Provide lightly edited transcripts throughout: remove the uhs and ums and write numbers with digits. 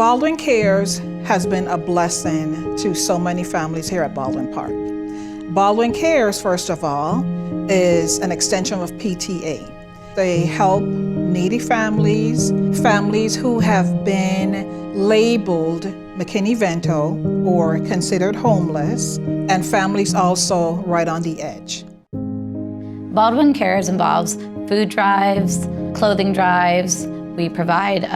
Baldwin Cares has been a blessing to so many families here at Baldwin Park. Baldwin Cares, first of all, is an extension of PTA. They help needy families, families who have been labeled McKinney-Vento or considered homeless, and families also right on the edge. Baldwin Cares involves food drives, clothing drives. We provide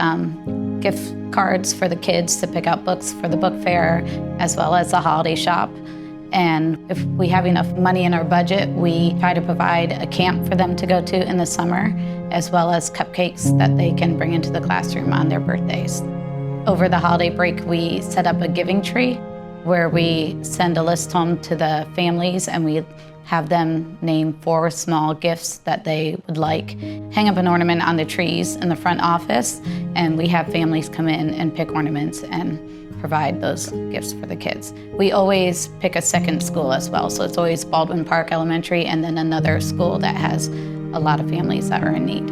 gift cards for the kids to pick out books for the book fair, as well as the holiday shop. And if we have enough money in our budget, we try to provide a camp for them to go to in the summer, as well as cupcakes that they can bring into the classroom on their birthdays. Over the holiday break, we set up a giving tree where we send a list home to the families and we have them name 4 small gifts that they would like. Hang up an ornament on the trees in the front office, and we have families come in and pick ornaments and provide those gifts for the kids. We always pick a second school as well, so it's always Baldwin Park Elementary and then another school that has a lot of families that are in need.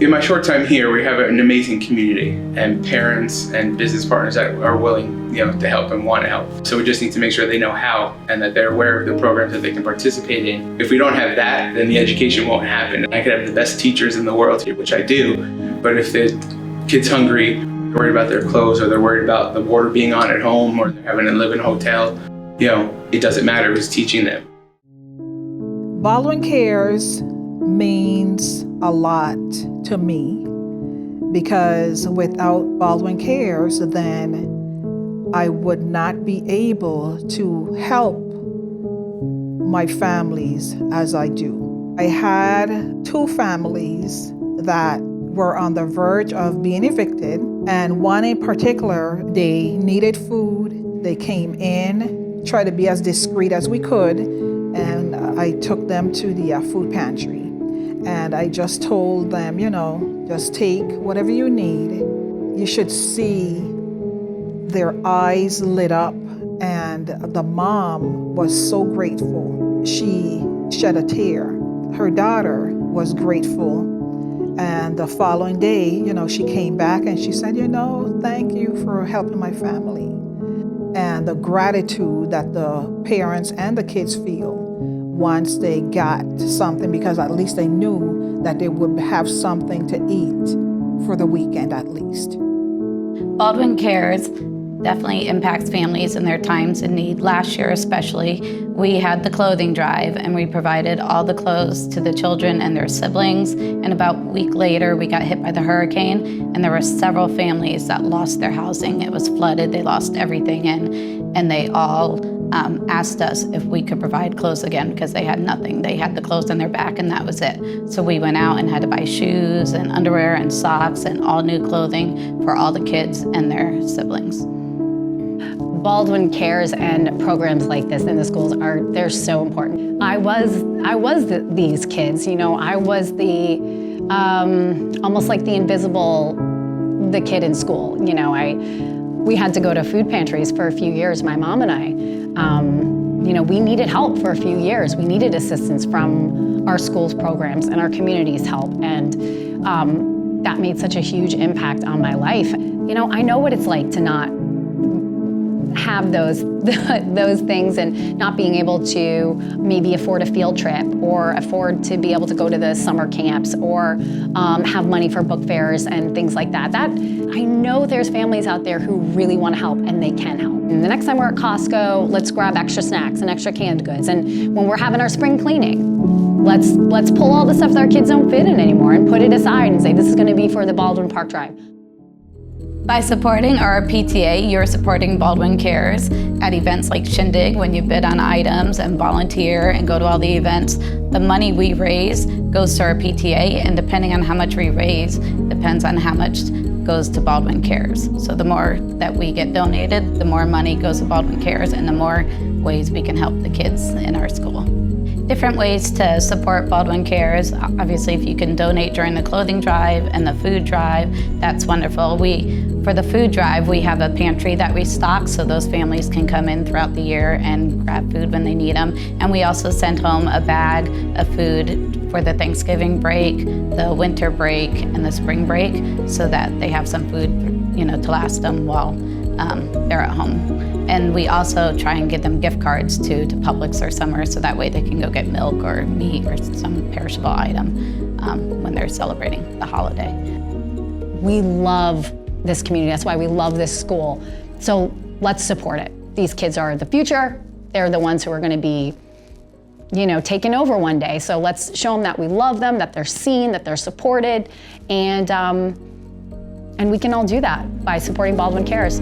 In my short time here, we have an amazing community and parents and business partners that are willing, to help and want to help. So we just need to make sure they know how and that they're aware of the programs that they can participate in. If we don't have that, then the education won't happen. I could have the best teachers in the world here, which I do, but if the kid's hungry, they're worried about their clothes, or they're worried about the water being on at home, or they're having to live in a hotel, it doesn't matter who's teaching them. Baldwin Cares means a lot to me because without Baldwin Cares, then I would not be able to help my families as I do. I had 2 families that were on the verge of being evicted, and one in particular, they needed food. They came in, tried to be as discreet as we could, and I took them to the food pantry. And I just told them, just take whatever you need. You should see their eyes lit up, and the mom was so grateful. She shed a tear. Her daughter was grateful. And the following day, she came back and she said, thank you for helping my family. And the gratitude that the parents and the kids feel once they got something, because at least they knew that they would have something to eat for the weekend at least. Baldwin Cares definitely impacts families in their times in need. Last year especially, we had the clothing drive and we provided all the clothes to the children and their siblings. And about a week later, we got hit by the hurricane and there were several families that lost their housing. It was flooded, they lost everything, and they all asked us if we could provide clothes again because they had nothing. They had the clothes on their back and that was it. So we went out and had to buy shoes and underwear and socks and all new clothing for all the kids and their siblings. Baldwin Cares and programs like this in the schools they're so important. I was these kids, I was the almost like the invisible kid in school. We had to go to food pantries for a few years, my mom and I. We needed help for a few years. We needed assistance from our school's programs and our community's help, and that made such a huge impact on my life. I know what it's like to not have those things and not being able to maybe afford a field trip or afford to be able to go to the summer camps or have money for book fairs and things like that. I know there's families out there who really want to help and they can help. And the next time we're at Costco, let's grab extra snacks and extra canned goods. And when we're having our spring cleaning, let's pull all the stuff that our kids don't fit in anymore and put it aside and say this is going to be for the Baldwin Park Drive. By supporting our PTA, you're supporting Baldwin Cares at events like Shindig when you bid on items and volunteer and go to all the events. The money we raise goes to our PTA, and depending on how much we raise, depends on how much goes to Baldwin Cares. So the more that we get donated, the more money goes to Baldwin Cares and the more ways we can help the kids in our school. Different ways to support Baldwin Cares. Obviously, if you can donate during the clothing drive and the food drive, that's wonderful. For the food drive, we have a pantry that we stock so those families can come in throughout the year and grab food when they need them. And we also send home a bag of food for the Thanksgiving break, the winter break, and the spring break so that they have some food to last them while they're at home. And we also try and give them gift cards to Publix or somewhere, so that way they can go get milk or meat or some perishable item when they're celebrating the holiday. We love this community. That's why we love this school. So let's support it. These kids are the future. They're the ones who are going to be, taking over one day. So let's show them that we love them, that they're seen, that they're supported, and we can all do that by supporting Baldwin Cares.